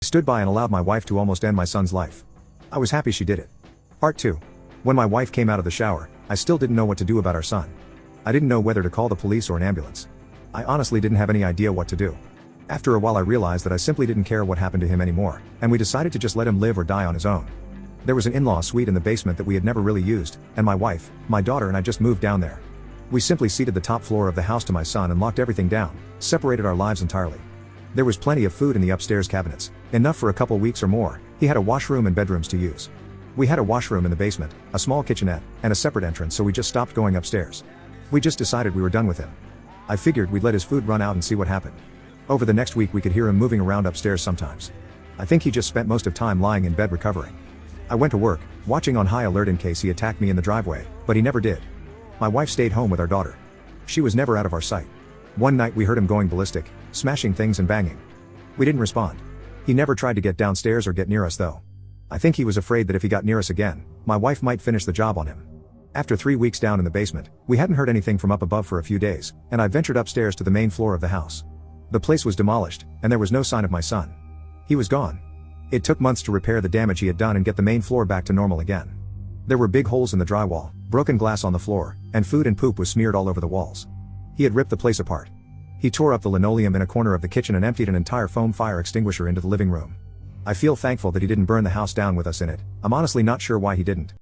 Stood by and allowed my wife to almost end my son's life. I was happy she did it. Part 2. When my wife came out of the shower, I still didn't know what to do about our son. I didn't know whether to call the police or an ambulance. I honestly didn't have any idea what to do. After a while I realized that I simply didn't care what happened to him anymore, and we decided to just let him live or die on his own. There was an in-law suite in the basement that we had never really used, and my wife, my daughter and I just moved down there. We simply ceded the top floor of the house to my son and locked everything down, separated our lives entirely. There was plenty of food in the upstairs cabinets, enough for a couple weeks or more. He had a washroom and bedrooms to use. We had a washroom in the basement, a small kitchenette, and a separate entrance, so we just stopped going upstairs. We just decided we were done with him. I figured we'd let his food run out and see what happened. Over the next week we could hear him moving around upstairs sometimes. I think he just spent most of time lying in bed recovering. I went to work, watching on high alert in case he attacked me in the driveway, but he never did. My wife stayed home with our daughter. She was never out of our sight. One night we heard him going ballistic, smashing things and banging. We didn't respond. He never tried to get downstairs or get near us though. I think he was afraid that if he got near us again, my wife might finish the job on him. After 3 weeks down in the basement, we hadn't heard anything from up above for a few days, and I ventured upstairs to the main floor of the house. The place was demolished, and there was no sign of my son. He was gone. It took months to repair the damage he had done and get the main floor back to normal again. There were big holes in the drywall, broken glass on the floor, and food and poop was smeared all over the walls. He had ripped the place apart. He tore up the linoleum in a corner of the kitchen and emptied an entire foam fire extinguisher into the living room. I feel thankful that he didn't burn the house down with us in it. I'm honestly not sure why he didn't.